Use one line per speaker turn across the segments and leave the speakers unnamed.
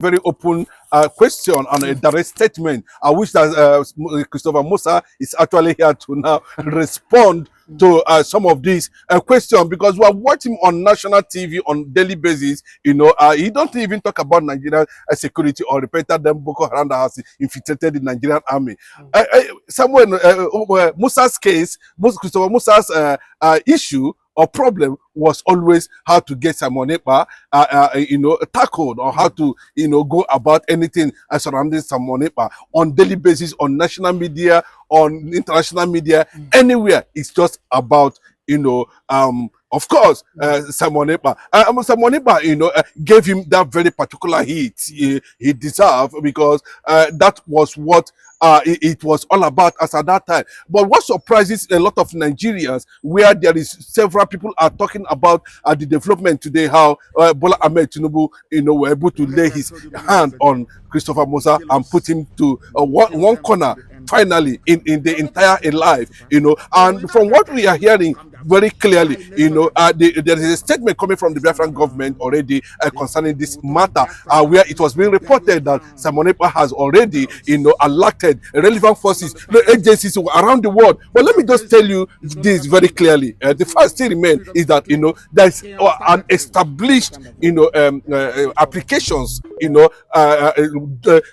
very open question and a direct statement. I wish that Christopher Musa is actually here to now respond to some of these questions, because we are watching on national TV on daily basis. He don't even talk about Nigerian security or repented them Boko Haram that has infiltrated the Nigerian army. Musa's case, Christopher Musa's issue or problem was always how to get Simon Ekpa, tackled, or how to, go about anything surrounding Simon Ekpa on daily basis, on national media, on international media, anywhere. It's just about, of course, Simon Ekpa. Simon Ekpa, gave him that very particular hit he deserved, because that was what it was all about as at that time. But what surprises a lot of Nigerians, where there is several people are talking about the development today, how Bola Ahmed Tinubu, were able to lay his hand on Christopher Musa and put him to one corner finally in the entire life, and from what we are hearing very clearly, there is a statement coming from the Biafran government already concerning this matter, where it was being reported that Simon Ekpa has already, alerted relevant forces, agencies around the world. But let me just tell you this very clearly: the fact still remains is that there is an established, applications,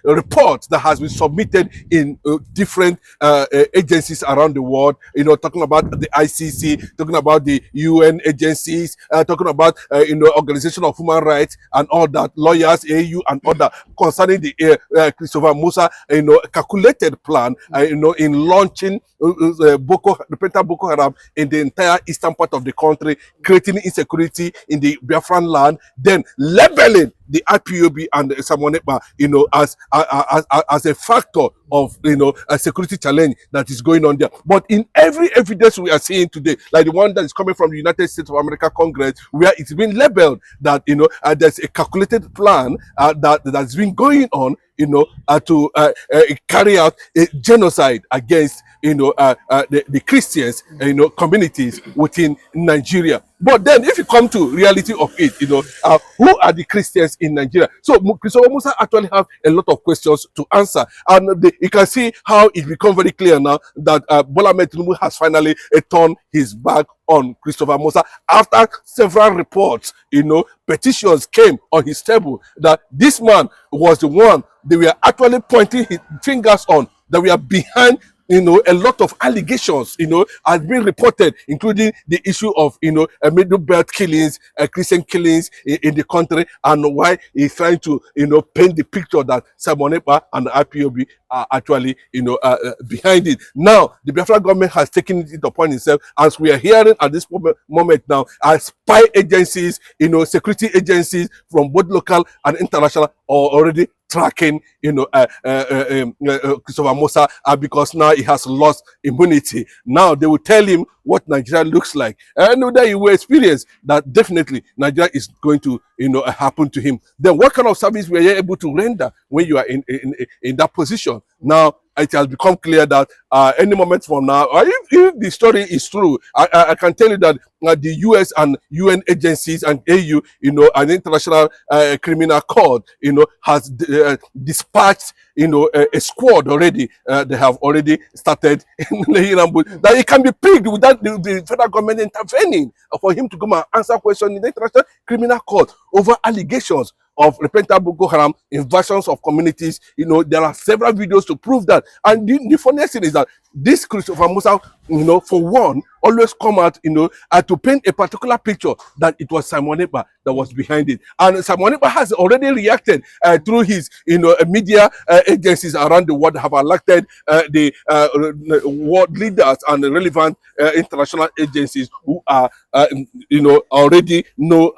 report that has been submitted in different agencies around the world, talking about the ICC, talking about the UN agencies, talking about Organization of Human Rights and all that, lawyers, AU and other, concerning the Christopher Musa calculated plan in launching repentant Boko Haram in the entire eastern part of the country, creating insecurity in the Biafran land, then labeling the IPOB and Simon Ekpa, as a factor of a security challenge that is going on there. But in every evidence we are seeing today, like the one that is coming from the United States of America Congress, where it's been labeled that there's a calculated plan that's been going on, to carry out a genocide against the Christians, communities within Nigeria. But then, if you come to reality of it, who are the Christians in Nigeria? So Christopher Musa actually have a lot of questions to answer, and you can see how it becomes very clear now that Bola Ahmed Tinubu has finally turned his back on Christopher Musa after several reports, petitions came on his table that this man was the one they were actually pointing his fingers on, that we are behind a lot of allegations, has been reported, including the issue of, middle belt killings, Christian killings in the country, and why he's trying to, paint the picture that Simon Ekpa and the IPOB are actually, behind it. Now, the Biafra government has taken it upon itself, as we are hearing at this moment now, as spy agencies, security agencies from both local and international are already tracking, Christopher Musa, because now he has lost immunity. Now they will tell him what Nigeria looks like, and that he will experience that definitely Nigeria is going to, happen to him. Then what kind of service were you able to render when you are in that position? Now it has become clear that any moment from now, or if the story is true, I can tell you that the US and UN agencies and AU, an international criminal court, has dispatched, a squad already. They have already started that it can be picked without the federal government intervening for him to come and answer questions in the international criminal court over allegations of repentant Boko Haram invasions of communities. There are several videos to prove that. And the funniest thing is that this Christopher Musa, for one, always come out, to paint a particular picture that it was Simon Ekpa that was behind it. And Simon Ekpa has already reacted through his, media agencies around the world, have elected the world leaders and the relevant international agencies who are, already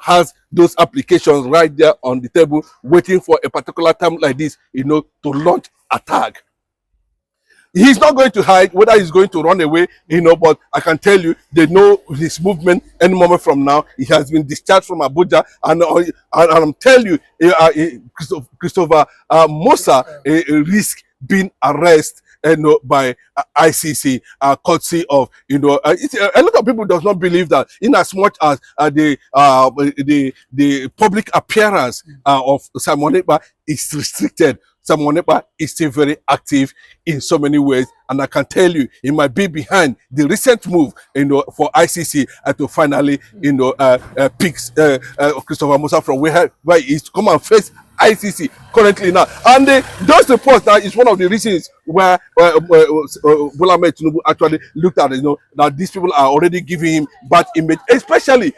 has those applications right there on the table, waiting for a particular time like this, to launch attack. He's not going to hide whether he's going to run away, but I can tell you, they know his movement any moment from now. He has been discharged from Abuja, and I'm telling you, Christopher Musa risk being arrested by ICC, courtesy of a lot of people does not believe that, in as much as the public appearance of Simon Ekpa is restricted, Simon Ekpa is still very active in so many ways, and I can tell you, it might be behind the recent move, for ICC to finally, picks Christopher Musa from where he is to come and face ICC currently now. And those reports now is one of the reasons where Bola Ahmed Tinubu actually looked at that these people are already giving him bad image, especially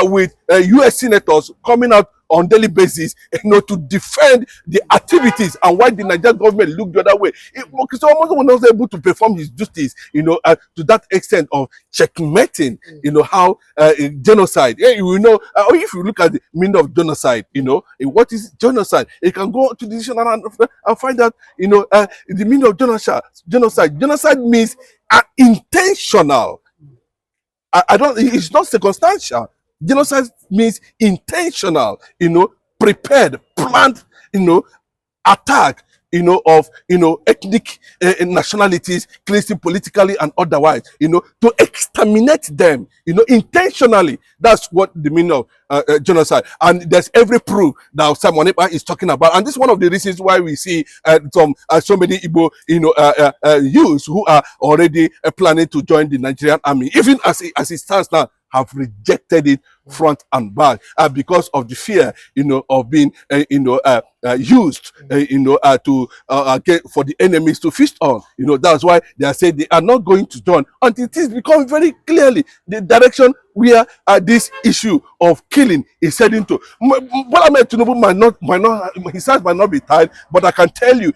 with US senators coming out on daily basis, to defend the activities, and why the Nigerian government looked the other way. Christopher Musa was not able to perform his duties, to that extent of checkmating, how genocide. Or if you look at the meaning of genocide, what is genocide? You can go to the dictionary and find out, the meaning of genocide. Genocide means intentional. It's not circumstantial. Genocide means intentional, prepared, planned, attack, of ethnic nationalities, cleansing politically and otherwise, to exterminate them, intentionally. That's what the meaning of genocide. And there's every proof that Simon Ekpa is talking about, and this is one of the reasons why we see so many Igbo youths who are already planning to join the Nigerian army, even as it stands now, have rejected it front and back, because of the fear, of being, used, to get for the enemies to feast on. That's why they are saying they are not going to join until it is become very clearly the direction where this issue of killing is heading to. Bola Ahmed Tinubu might not, his hands might not be tied, but I can tell you,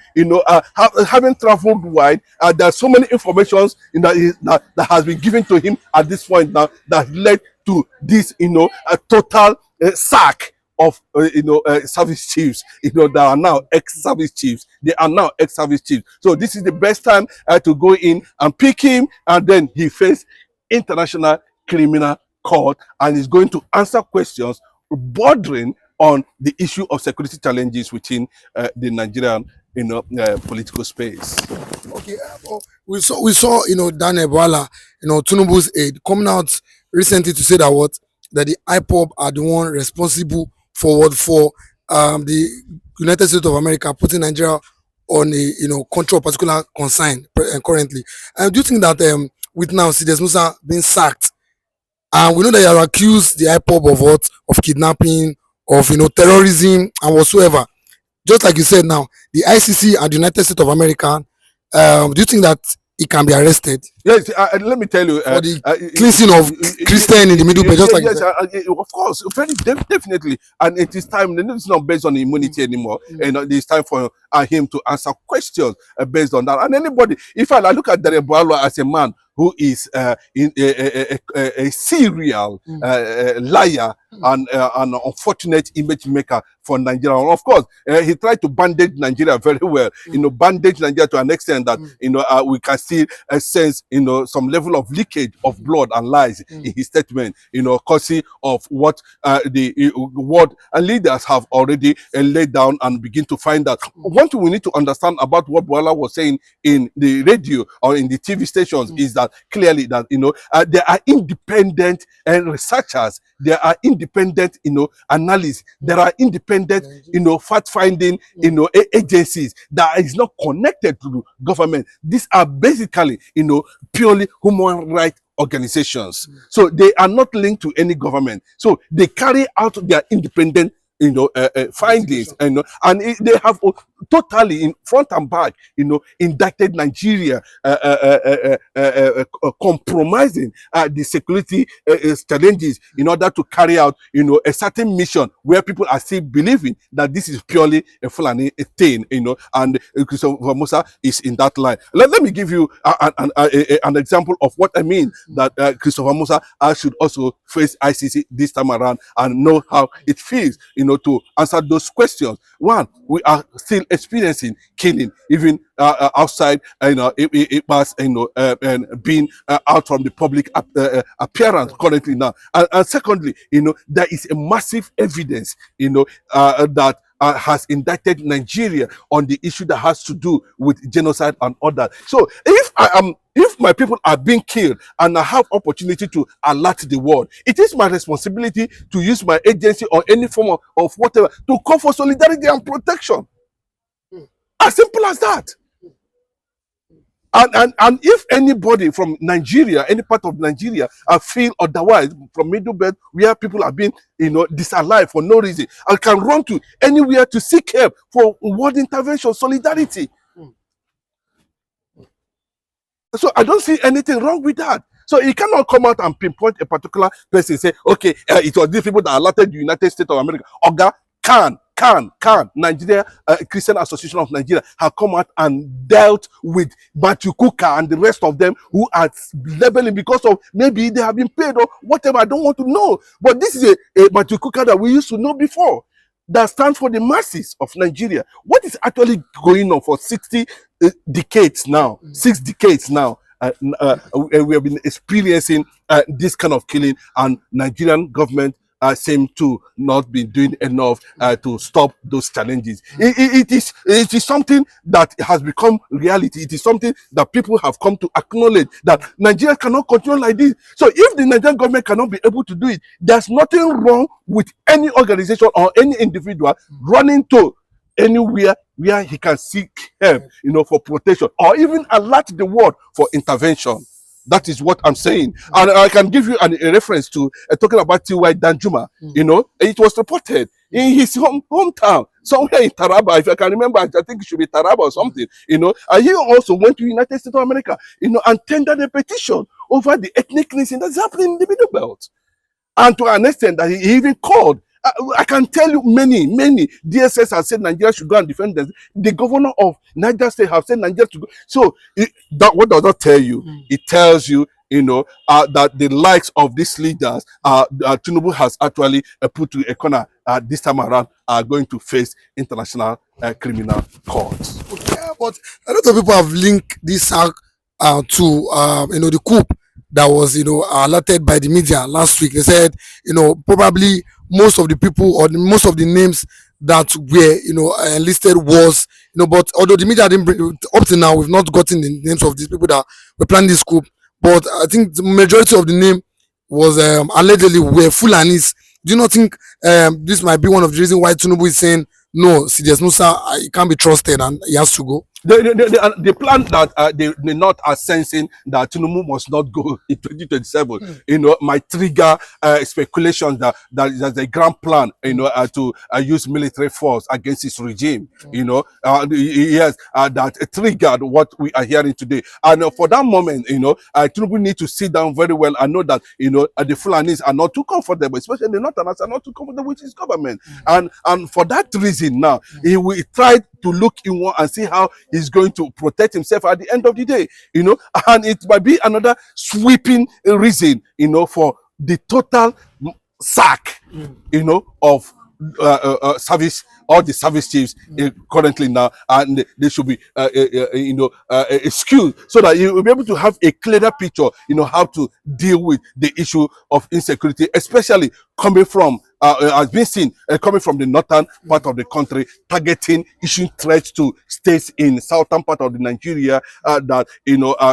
having traveled wide, there are so many informations that has been given to him at this point now that led to this, a total sack of service chiefs, that are now ex-service chiefs. They are now ex-service chiefs. So this is the best time to go in and pick him, and then he faced International Criminal Court and is going to answer questions bordering on the issue of security challenges within the Nigerian political space.
Okay, we saw Daniel Bwala, Tinubu's aide, coming out recently to say that the IPOB are the one responsible for the United States of America putting Nigeria on a control particular concern currently. And do you think that with now Sides Musa being sacked, and we know that you have accused the IPOB of kidnapping, of terrorism and whatsoever, just like you said now, the ICC and the United States of America, do you think that he can be arrested?
Yes, let me tell you,
for the cleansing of Christian in the Middle Belt, just like
yes, of course, very definitely, and it is time. It's not based on immunity anymore. It's time for him to answer questions based on that. And anybody, if I look at Daniel Bwala as a man who is a serial liar and an unfortunate image maker for Nigeria. And of course, he tried to bandage Nigeria very well. Bandage Nigeria to an extent that we can still sense some level of leakage of blood and lies in his statement. Courtesy of what what leaders have already laid down and begin to find out. One thing we need to understand about what Bwala was saying in the radio or in the TV stations is that clearly that there are independent researchers, there are independent analysts, there are independent fact-finding agencies that is not connected to the government. These are basically purely human rights organizations. So they are not linked to any government. So they carry out their independent findings, and they have totally in front and back, indicted Nigeria, compromising the security challenges in order to carry out, a certain mission where people are still believing that this is purely a Fulani thing, and Christopher Musa is in that line. Let me give you an example of what I mean, that Christopher Musa should also face ICC this time around and know how it feels, to answer those questions. One, we are still experiencing killing, even outside, it was, and being out from the public appearance currently now. And secondly, there is a massive evidence, that has indicted Nigeria on the issue that has to do with genocide and other. So if my people are being killed and I have opportunity to alert the world, it is my responsibility to use my agency or any form of whatever to call for solidarity and protection. As simple as that. And if anybody from Nigeria, any part of Nigeria, feel otherwise from Middle Belt, where people are being, disallowed for no reason, and can run to anywhere to seek help for world intervention, solidarity. So I don't see anything wrong with that. So you cannot come out and pinpoint a particular person and say, okay, it was these people that alerted the United States of America. Oga, Nigeria Christian Association of Nigeria have come out and dealt with Matthew Kuka and the rest of them who are labeling because of maybe they have been paid or whatever. I don't want to know. But this is a Matthew Kuka that we used to know before, that stands for the masses of Nigeria. What is actually going on for 60 decades now? 6 decades now. We have been experiencing this kind of killing, and Nigerian government seem to not be doing enough to stop those challenges. It is something that has become reality. It is something that people have come to acknowledge, that Nigeria cannot continue like this. So if the Nigerian government cannot be able to do it, there's nothing wrong with any organization or any individual running to anywhere where he can seek help, for protection, or even alert the world for intervention. That is what I'm saying. And I can give you a reference to talking about T.Y. Danjuma. It was reported in his hometown, somewhere in Taraba. If I can remember, I think it should be Taraba or something. And he also went to the United States of America, and tendered a petition over the ethnic cleansing that's happening in the Middle Belt. And to an extent that he even called. I can tell you many DSS have said Nigeria should go and defend them. The governor of Niger State have said Nigeria to go. So what does that tell you? It tells you, that the likes of these leaders, Tinubu has actually put to a corner this time around, are going to face international criminal courts.
Yeah, but a lot of people have linked this to the coup that was alerted by the media last week. They said probably most of the people or most of the names that were enlisted was but although the media didn't bring, up to now we've not gotten the names of these people that were planning this coup, but I think the majority of the name was allegedly were Fulanis. Do you not think this might be one of the reasons why Tinubu is saying no, CDS Musa, he can't be trusted and he has to go?
The plan that the North are sensing that Tinubu must not go in 2027, might trigger speculation that there's a grand plan, to use military force against his regime. Yes, that triggered what we are hearing today. And for that moment, Tinubu need to sit down very well and know that, the Fulanis are not too comfortable, especially the Northerners are not too comfortable with his government. And for that reason now, he will try to look inward and see how he's going to protect himself at the end of the day, and it might be another sweeping reason, for the total sack, of service, all the service chiefs currently now, and they should be, skilled so that you will be able to have a clearer picture, how to deal with the issue of insecurity, especially coming from, has been seen coming from the northern part of the country, targeting, issuing threats to states in southern part of the Nigeria, that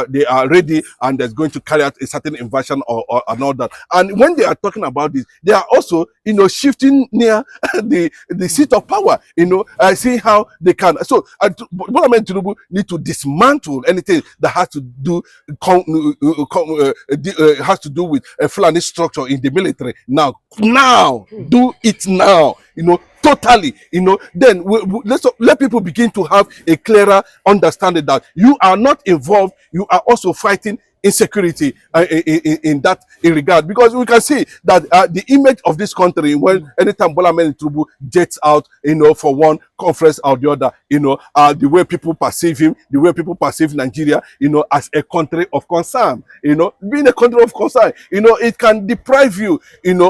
they are ready and they're going to carry out a certain invasion or and all that. And when they are talking about this, they are also shifting near the seat of power, seeing how they can. So what I mean, Tinubu need to dismantle anything that has to do has to do with a Fulani structure in the military. Now do it now, totally, then let's let people begin to have a clearer understanding that you are not involved, you are also fighting insecurity in that regard, because we can see that the image of this country, when anytime Bola Ahmed Tinubu jets out, for one conference or the other, the way people perceive him, the way people perceive Nigeria, as a country of concern, being a country of concern, it can deprive you,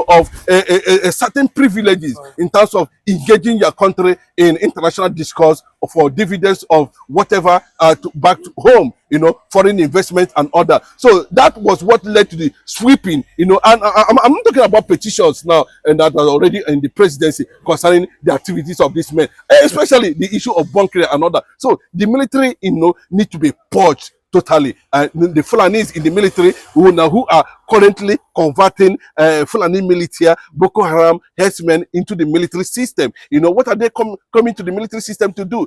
of a certain privileges in terms of engaging your country in international discourse for dividends of whatever back to home. foreign investment and other. So that was what led to the sweeping, and I'm not talking about petitions now, and that are already in the presidency concerning the activities of these men, especially the issue of bunkering and other. So the military, need to be purged totally. The Fulanis in the military who are currently converting Fulani militia, Boko Haram herdsmen into the military system. What are they coming to the military system to do?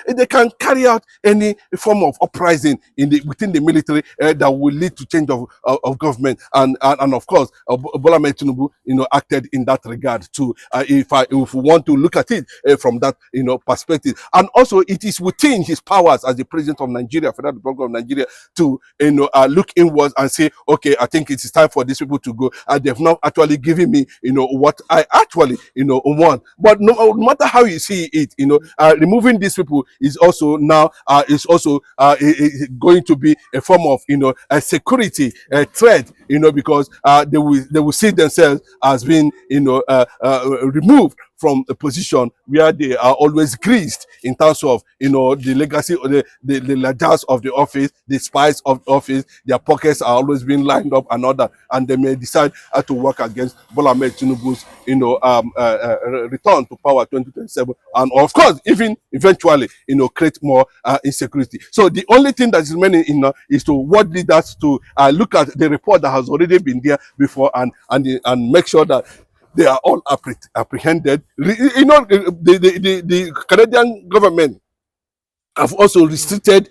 They can carry out any form of uprising within the military that will lead to change of government. And of course, Bola Ahmed Tinubu, acted in that regard too. If we want to look at it from that, perspective, and also it is within his powers as the president of Nigeria, Federal Republic of Nigeria, to look inwards and say, okay, I think it is time for these people to go. And they've not actually given me, what I actually, want. But no matter how you see it, removing these people is also now going to be a form of, a security threat, because they will see themselves as being, removed from a position where they are always greased in terms of, the legacy or the ledgers of the office, the spies of the office. Their pockets are always being lined up and other, and they may decide to work against Bola Ahmed Tinubu's, return to power 2027, and of course, even eventually, create more insecurity. So the only thing that is remaining, is to what lead us to look at the report that has already been there before and make sure that they are all apprehended. The Canadian government have also restricted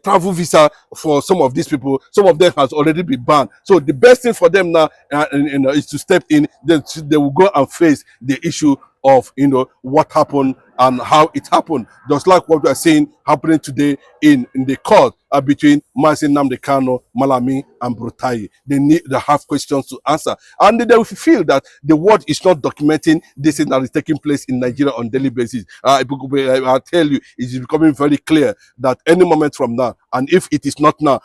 travel visa for some of these people. Some of them has already been banned. So the best thing for them now, is to step in. Then they will go and face the issue of what happened and how it happened. Just like what we are seeing happening today in the court between Mazi Nnamdi Kanu, Malami, and Brutai. They have questions to answer, and they will feel that the world is not documenting this thing that is taking place in Nigeria on a daily basis. I'll tell you, it is becoming very clear that any moment from now, and if it is not now,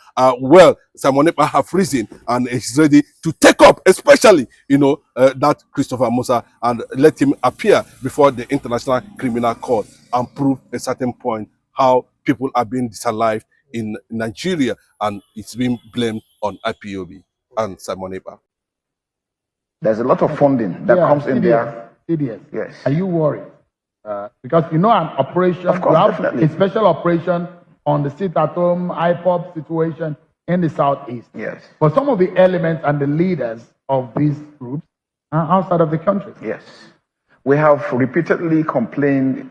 Simon Ekpa have risen and is ready to take up, especially that Christopher Musa, and let him appear before the International Criminal Court and prove a certain point how people are being disallowed in Nigeria, and it's being blamed on IPOB and Simon Ekpa.
There's a lot of funding that comes in there.
Yes. Are you worried? Because an operation,
of course,
you have
definitely.
a special operation on the sit-at-home IPOB situation in the southeast.
Yes.
But some of the elements and the leaders of these groups are outside of the country.
Yes. We have repeatedly complained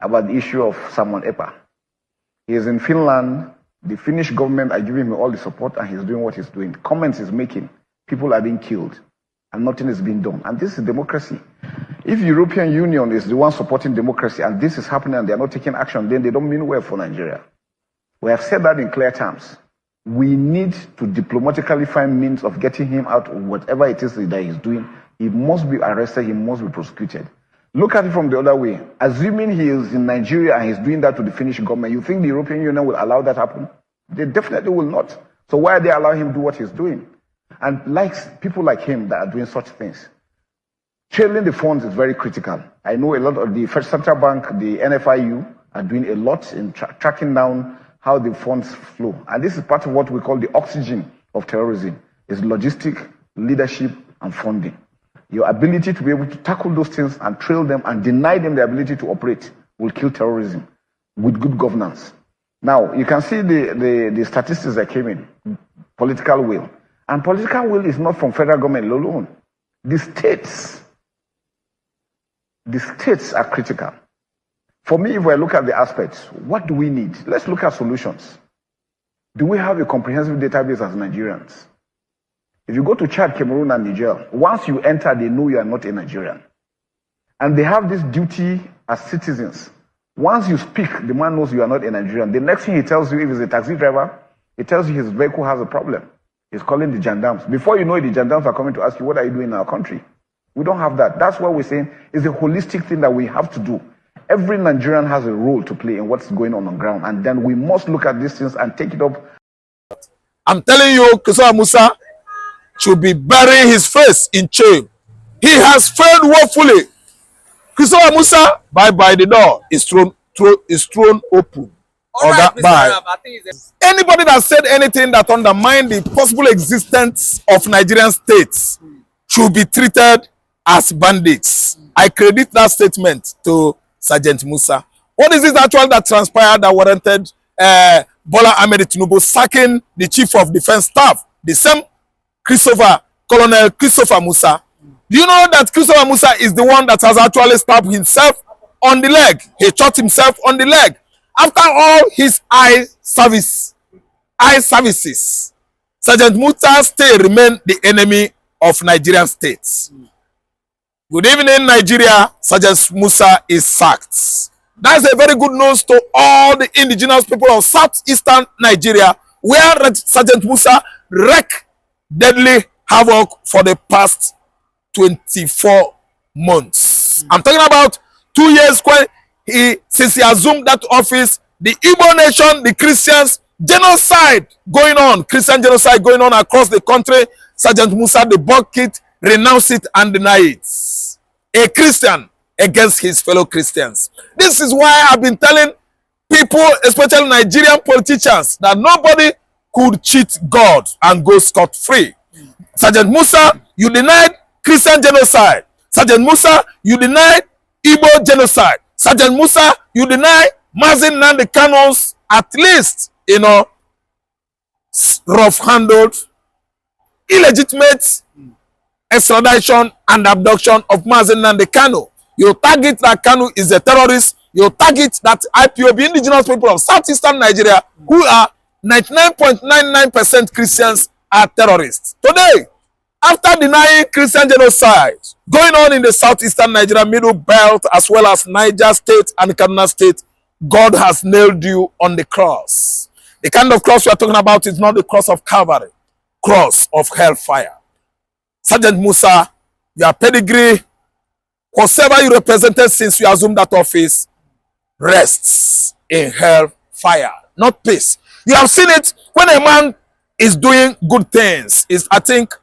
about the issue of Simon Ekpa. He is in Finland. The Finnish government are giving him all the support, and he's doing what he's doing. Comments he's making, people are being killed, and nothing is being done. And this is democracy. If the European Union is the one supporting democracy, and this is happening, and they're not taking action, then they don't mean well for Nigeria. We have said that in clear terms. We need to diplomatically find means of getting him out of whatever it is that he's doing. He must be arrested. He must be prosecuted. Look at it from the other way. Assuming he is in Nigeria and he's doing that to the Finnish government, you think the European Union will allow that happen? They definitely will not. So why are they allowing him to do what he's doing? And people like him that are doing such things. Trailing the funds is very critical. I know a lot of the First Central Bank, the NFIU, are doing a lot in tracking down how the funds flow. And this is part of what we call the oxygen of terrorism. It's logistic, leadership, and funding. Your ability to be able to tackle those things and trail them and deny them the ability to operate will kill terrorism with good governance. Now, you can see the statistics that came in. Political will. And political will is not from federal government alone. The states are critical. For me, if I look at the aspects, what do we need? Let's look at solutions. Do we have a comprehensive database as Nigerians? If you go to Chad, Cameroon, and Niger, once you enter, they know you are not a Nigerian. And they have this duty as citizens. Once you speak, the man knows you are not a Nigerian. The next thing he tells you, if he's a taxi driver, he tells you his vehicle has a problem. He's calling the gendarmes. Before you know it, the gendarmes are coming to ask you, what are you doing in our country? We don't have that. That's what we're saying is a holistic thing that we have to do. Every Nigerian has a role to play in what's going on ground. And then we must look at these things and take it up.
I'm telling you, Christopher Musa should be burying his face in shame. He has failed woefully. Christopher Musa, bye-bye, the door is thrown open. All right, bye. Anybody that said anything that undermined the possible existence of Nigerian states should be treated as bandits. I credit that statement to Sergeant Musa. What is it actually that transpired that warranted Bola Ahmed Tinubu sacking the chief of defense staff, the same Colonel Christopher Musa? Do you know that Christopher Musa is the one that has actually stabbed himself on the leg? He shot himself on the leg. After all his eye services, Sergeant Musa still remained the enemy of Nigerian states. Good evening, Nigeria. Sergeant Musa is sacked. That's a very good news to all the indigenous people of southeastern Nigeria, where Sergeant Musa wreaked deadly havoc for the past 24 months. I'm talking about 2 years since he assumed that office. The Igbo nation, the Christians, genocide going on, Christian genocide going on across the country. Sergeant Musa debunked it, renounced it, and denied it. A Christian against his fellow Christians. This is why I've been telling people, especially Nigerian politicians, that nobody could cheat God and go scot-free. Sergeant Musa, you denied Christian genocide. Sergeant Musa, you denied Igbo genocide. Sergeant Musa, you deny Mazin Nnamdi Kanu's, at least, rough-handled, illegitimate extradition and abduction of Mazin Nnamdi Kanu. You target that Kanu is a terrorist. You target that IPOB, indigenous people of southeastern Nigeria, who are 99.99% Christians, are terrorists. Today, after denying Christian genocide going on in the southeastern Nigeria middle belt, as well as Niger State and Kaduna State, God has nailed you on the cross. The kind of cross we are talking about is not the cross of Calvary, cross of hellfire. Sergeant Musa, your pedigree, whatever you represented since you assumed that office, rests in hellfire, not peace. You have seen it when a man is doing good things. I think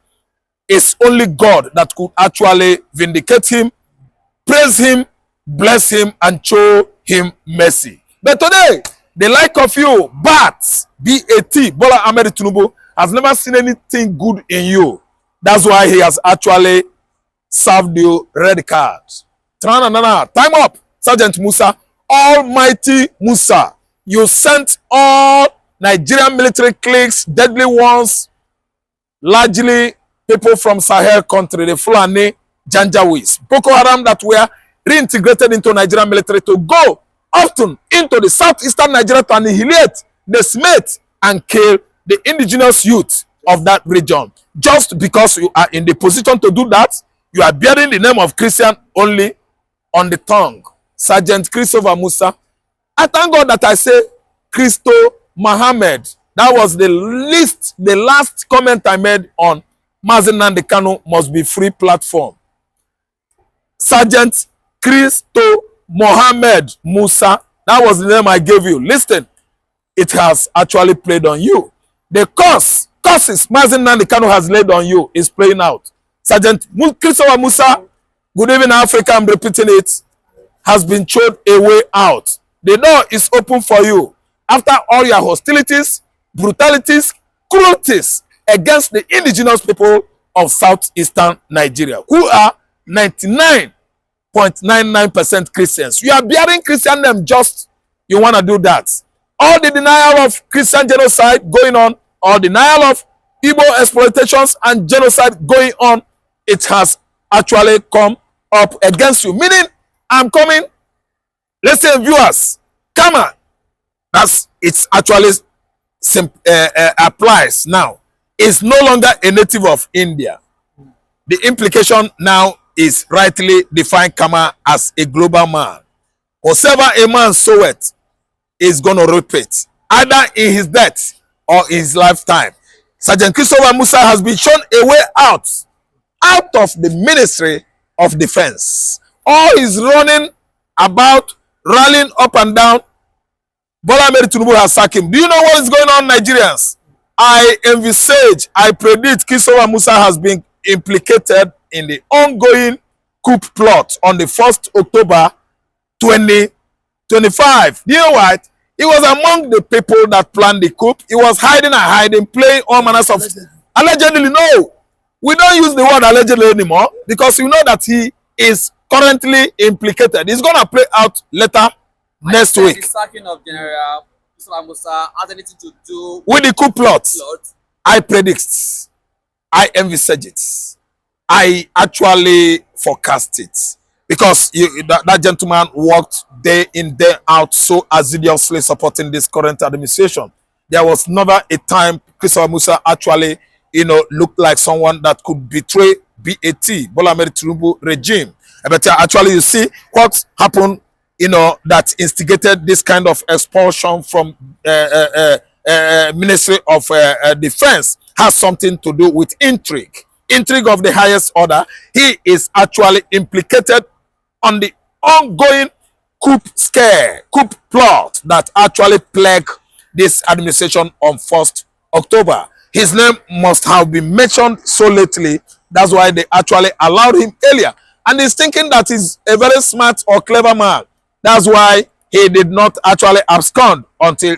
it's only God that could actually vindicate him, praise him, bless him, and show him mercy. But today, the like of you, B-A-T, Bola Ahmed Tinubu, has never seen anything good in you. That's why he has actually served you red card. Time up, Sergeant Musa. Almighty Musa, you sent all Nigerian military cliques, deadly ones, largely people from Sahel country, the Fulani, Janjaweeds, Boko Haram, that were reintegrated into Nigerian military, to go often into the southeastern Nigeria to annihilate, decimate, and kill the indigenous youth of that region. Just because you are in the position to do that, you are bearing the name of Christian only on the tongue. Sergeant Christopher Musa, I thank God that I say Christo Mohammed. That was the last comment I made on Mazin Nnamdi Kanu must be free platform. Sergeant Christo Mohammed Musa, that was the name I gave you. Listen, it has actually played on you. The curses Mazin Nnamdi Kanu has laid on you is playing out. Sergeant Christopher Musa, good evening Africa, I'm repeating it, has been showed a way out. The door is open for you. After all your hostilities, brutalities, cruelties against the indigenous people of southeastern Nigeria, who are 99.99% Christians. You are bearing Christian name, just you want to do that. All the denial of Christian genocide going on, or denial of Igbo exploitations and genocide going on, it has actually come up against you. Meaning, I'm coming, listen viewers, come on. It's actually applies now. Is no longer a native of India. The implication now is rightly define Kama as a global man. Whatever a man soweth is going to reap it, either in his death or in his lifetime. Sergeant Christopher Musa has been shown a way out of the Ministry of Defense. All is running about, rallying up and down. Bola Ahmed Tinubu has sacked him. Do you know what is going on, Nigerians? I envisage, I predict Christopher Musa has been implicated in the ongoing coup plot on the 1st October 2025. You know what? He was among the people that planned the coup. He was hiding and hiding, playing all manners of... Allegedly, no. We don't use the word allegedly anymore because we know that he is currently implicated. It's going to play out later next week.
The sacking of General Musa has anything to do
with the coup plot. I predict, I envisage it, I actually forecast it because that gentleman worked day in, day out so assiduously supporting this current administration. There was never a time Christopher Musa actually, looked like someone that could betray BAT, Bola Ahmed Tinubu regime. But actually, you see what happened, that instigated this kind of expulsion from Ministry of Defense has something to do with intrigue of the highest order. He is actually implicated on the ongoing coup plot that actually plagued this administration on 1st October. His name must have been mentioned so lately. That's why they actually allowed him earlier. And he's thinking that he's a very smart or clever man. That's why he did not actually abscond until